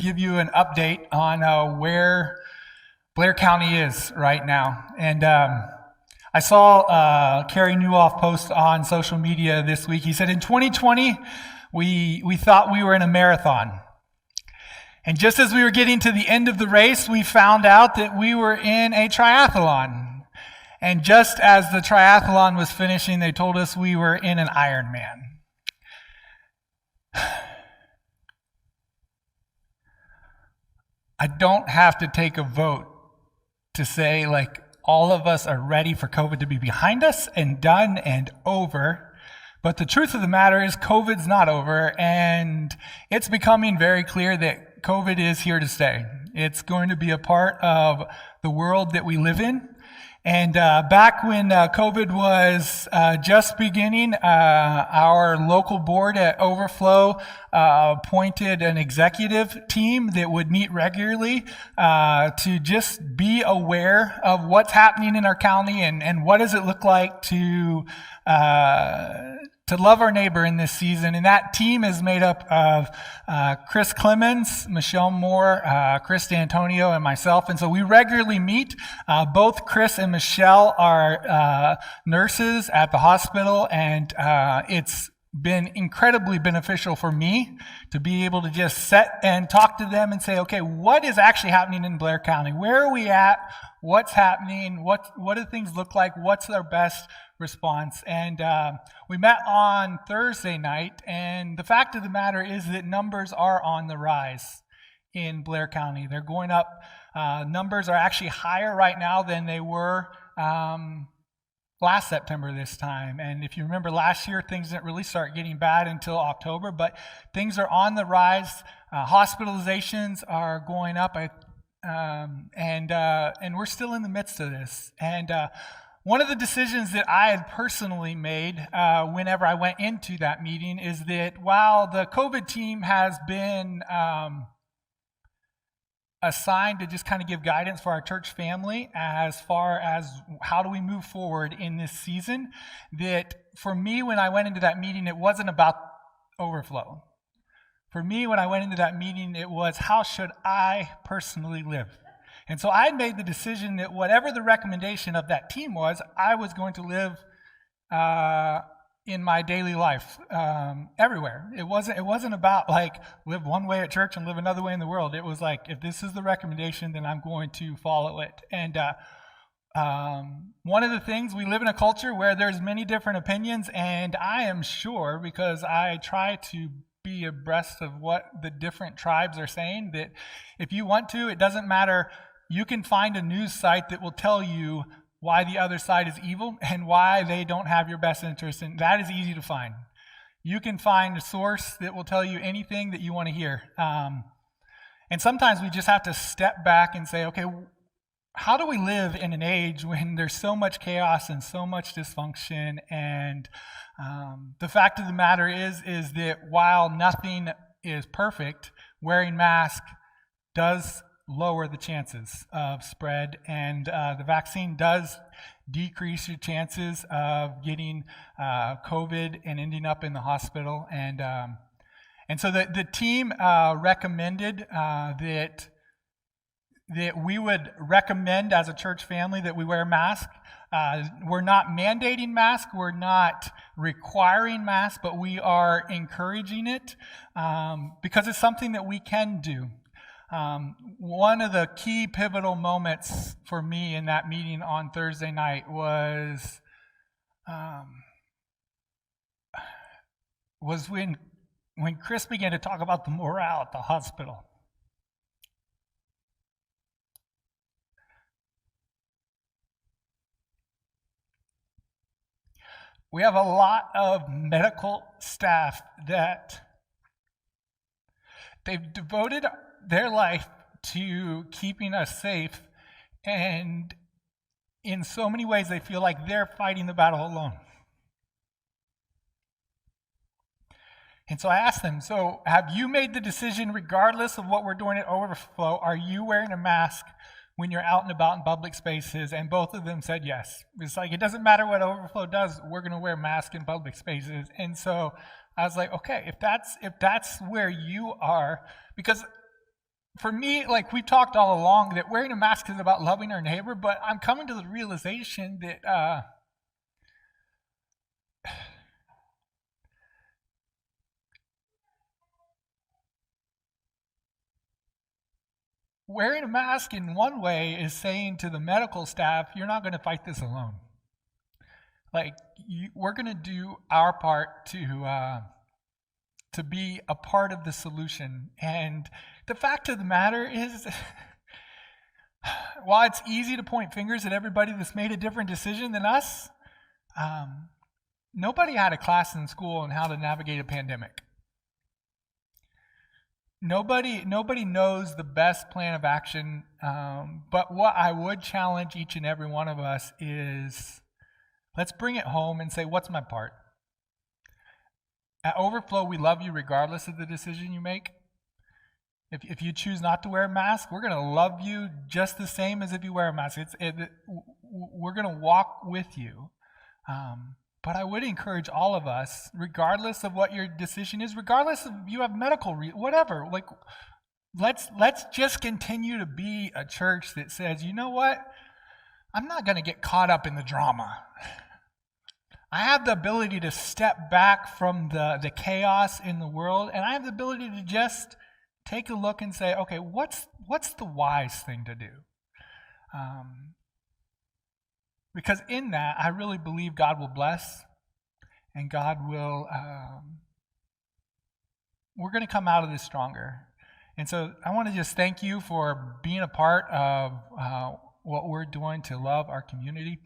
give you an update on where Blair County is right now. And I saw Kerry Newhoff post on social media this week. He said, in 2020, we thought we were in a marathon. And just as we were getting to the end of the race, we found out that we were in a triathlon. And just as the triathlon was finishing, they told us we were in an Ironman. I don't have to take a vote to say, like, all of us are ready for COVID to be behind us and done and over. But the truth of the matter is COVID's not over, and it's becoming very clear that COVID is here to stay. It's going to be a part of the world that we live in. And back when COVID was just beginning, our local board at Overflow appointed an executive team that would meet regularly to just be aware of what's happening in our county and what does it look like to love our neighbor in this season. And that team is made up of Chris Clemens, Michelle Moore, Chris D'Antonio, and myself. And so we regularly meet. Both Chris and Michelle are nurses at the hospital, and it's been incredibly beneficial for me to be able to just sit and talk to them and say, okay, what is actually happening in Blair County? Where are we at? What's happening? What do things look like? What's our best response? And we met on Thursday night, and the fact of the matter is that numbers are on the rise in Blair County. They're going up. Numbers are actually higher right now than they were last September this time. And if you remember last year, things didn't really start getting bad until October, but things are on the rise. Hospitalizations are going up, and we're still in the midst of this. And one of the decisions that I had personally made whenever I went into that meeting is that while the COVID team has been assigned to just kind of give guidance for our church family as far as how do we move forward in this season, that for me, when I went into that meeting, it wasn't about Overflow. For me, when I went into that meeting, it was how should I personally live? And so I made the decision that whatever the recommendation of that team was, I was going to live in my daily life everywhere. It wasn't about like live one way at church and live another way in the world. It was like, if this is the recommendation, then I'm going to follow it. And one of the things, we live in a culture where there's many different opinions, and I am sure, because I try to be abreast of what the different tribes are saying, that if you want to, it doesn't matter. You can find a news site that will tell you why the other side is evil and why they don't have your best interest, and that is easy to find. You can find a source that will tell you anything that you want to hear. And sometimes we just have to step back and say, okay, how do we live in an age when there's so much chaos and so much dysfunction? And the fact of the matter is that while nothing is perfect, wearing masks does lower the chances of spread, and the vaccine does decrease your chances of getting COVID and ending up in the hospital. And so the team recommended that we would recommend as a church family that we wear masks. We're not mandating masks, we're not requiring masks, but we are encouraging it because it's something that we can do. One of the key pivotal moments for me in that meeting on Thursday night was when Chris began to talk about the morale at the hospital. We have a lot of medical staff that they've devoted their life to keeping us safe, and in so many ways they feel like they're fighting the battle alone. And so I asked them, so have you made the decision, regardless of what we're doing at Overflow, are you wearing a mask when you're out and about in public spaces? And both of them said yes. It's like, it doesn't matter what Overflow does, we're going to wear masks in public spaces. And so I was like, okay, if that's where you are, because for me, like we've talked all along, that wearing a mask is about loving our neighbor, but I'm coming to the realization that wearing a mask in one way is saying to the medical staff, you're not going to fight this alone. Like, we're going to do our part to be a part of the solution. And the fact of the matter is, while it's easy to point fingers at everybody that's made a different decision than us, nobody had a class in school on how to navigate a pandemic. Nobody knows the best plan of action, but what I would challenge each and every one of us is, let's bring it home and say, what's my part? At Overflow, we love you regardless of the decision you make. If you choose not to wear a mask, we're going to love you just the same as if you wear a mask. We're going to walk with you. But I would encourage all of us, regardless of what your decision is, regardless of if you have medical, whatever, like let's just continue to be a church that says, you know what? I'm not going to get caught up in the drama. I have the ability to step back from the chaos in the world, and I have the ability to just take a look and say, okay, what's the wise thing to do? Because in that, I really believe God will bless, and God will, we're going to come out of this stronger. And so I want to just thank you for being a part of what we're doing to love our community.